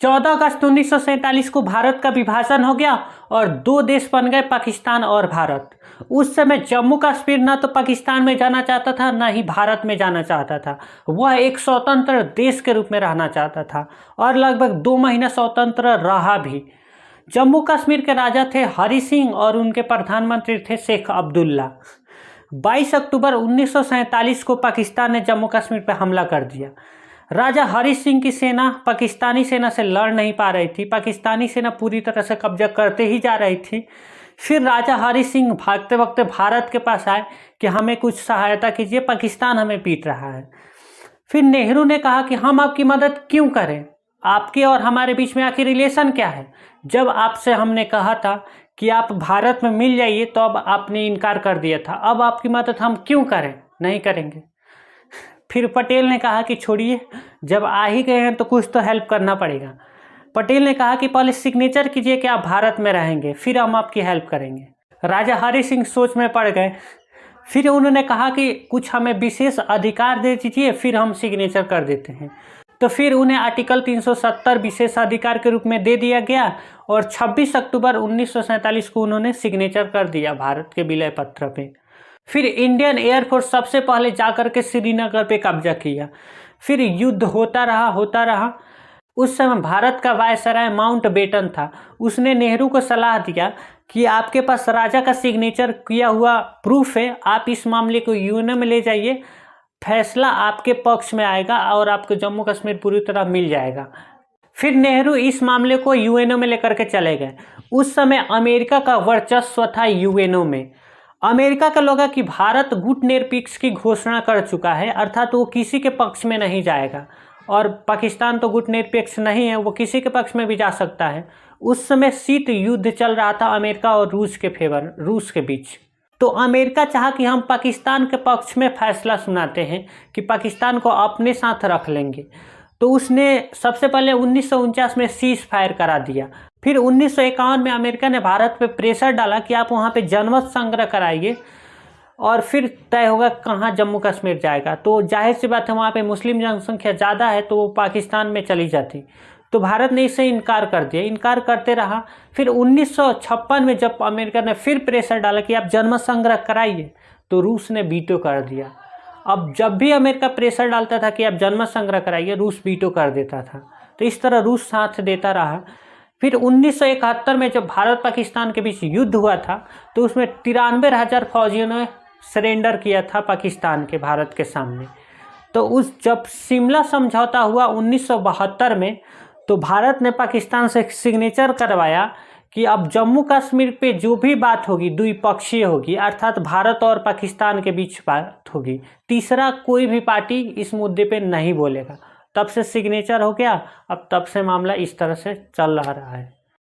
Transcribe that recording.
14 अगस्त 1947 को भारत का विभाजन हो गया और दो देश बन गए, पाकिस्तान और भारत। उस समय जम्मू कश्मीर ना तो पाकिस्तान में जाना चाहता था, ना ही भारत में जाना चाहता था। वह एक स्वतंत्र देश के रूप में रहना चाहता था और लगभग 2 महीना स्वतंत्र रहा भी। जम्मू कश्मीर के राजा थे हरि सिंह और उनके प्रधानमंत्री थे शेख अब्दुल्ला। 22 अक्टूबर 1947 को पाकिस्तान ने जम्मू कश्मीर पर हमला कर दिया। राजा हरि सिंह की सेना पाकिस्तानी सेना से लड़ नहीं पा रही थी, पाकिस्तानी सेना पूरी तरह से कब्जा करते ही जा रही थी। फिर राजा हरि सिंह भागते वक्त भारत के पास आए कि हमें कुछ सहायता कीजिए, पाकिस्तान हमें पीट रहा है। फिर नेहरू ने कहा कि हम आपकी मदद क्यों करें, आपके और हमारे बीच में आखिर रिलेशन क्या है। जब आपसे हमने कहा था कि आप भारत में मिल जाइए तो अब आपने इनकार कर दिया था, अब आपकी मदद हम क्यों करें, नहीं करेंगे। फिर पटेल ने कहा कि छोड़िए, जब आ ही गए हैं तो कुछ तो हेल्प करना पड़ेगा। पटेल ने कहा कि पहले सिग्नेचर कीजिए कि आप भारत में रहेंगे, फिर हम आपकी हेल्प करेंगे। राजा हरि सिंह सोच में पड़ गए। फिर उन्होंने कहा कि कुछ हमें विशेष अधिकार दे दीजिए, फिर हम सिग्नेचर कर देते हैं। तो फिर उन्हें आर्टिकल 370 विशेष अधिकार के रूप में दे दिया गया और 26 अक्टूबर 1947 को उन्होंने सिग्नेचर कर दिया भारत के विलय पत्र पे। फिर इंडियन एयरफोर्स सबसे पहले जाकर के श्रीनगर पे कब्जा किया। फिर युद्ध होता रहा। उस समय भारत का वायसराय माउंटबेटन था। उसने नेहरू को सलाह दिया कि आपके पास राजा का सिग्नेचर किया हुआ प्रूफ है, आप इस मामले को यूएनओ में ले जाइए, फैसला आपके पक्ष में आएगा और आपको जम्मू कश्मीर पूरी तरह मिल जाएगा। फिर नेहरू इस मामले को यूएनओ में लेकर के चले गए। उस समय अमेरिका का वर्चस्व था यूएनओ में। अमेरिका का लगा कि भारत गुटनिरपेक्ष की घोषणा कर चुका है, अर्थात वो किसी के पक्ष में नहीं जाएगा, और पाकिस्तान तो गुटनिरपेक्ष नहीं है, वो किसी के पक्ष में भी जा सकता है। उस समय शीत युद्ध चल रहा था अमेरिका और रूस के बीच। तो अमेरिका चाहा कि हम पाकिस्तान के पक्ष में फैसला सुनाते हैं कि पाकिस्तान को अपने साथ रख लेंगे। तो उसने सबसे पहले 1949 में सीज फायर करा दिया। फिर 1951 में अमेरिका ने भारत पे प्रेशर डाला कि आप वहाँ पे जनमत संग्रह कराइए और फिर तय होगा कहाँ जम्मू कश्मीर जाएगा। तो जाहिर सी बात है वहाँ पे मुस्लिम जनसंख्या ज़्यादा है तो वो पाकिस्तान में चली जाती। तो भारत ने इससे इनकार कर दिया, इनकार करते रहा। फिर 1956 में जब अमेरिका ने फिर प्रेशर डाला कि आप जनमत संग्रह कराइए तो रूस ने वीटो कर दिया। अब जब भी अमेरिका प्रेशर डालता था कि आप जनमत संग्रह कराइए, रूस वीटो कर देता था। तो इस तरह रूस साथ देता रहा। फिर 1971 में जब भारत पाकिस्तान के बीच युद्ध हुआ था तो उसमें 93,000 फौजियों ने सरेंडर किया था पाकिस्तान के भारत के सामने। तो उस जब शिमला समझौता हुआ 1972 में तो भारत ने पाकिस्तान से सिग्नेचर करवाया कि अब जम्मू कश्मीर पे जो भी बात होगी द्विपक्षीय होगी, अर्थात भारत और पाकिस्तान के बीच बात होगी, तीसरा कोई भी पार्टी इस मुद्दे पे नहीं बोलेगा। तब से सिग्नेचर हो गया। अब तब से मामला इस तरह से चल रहा है।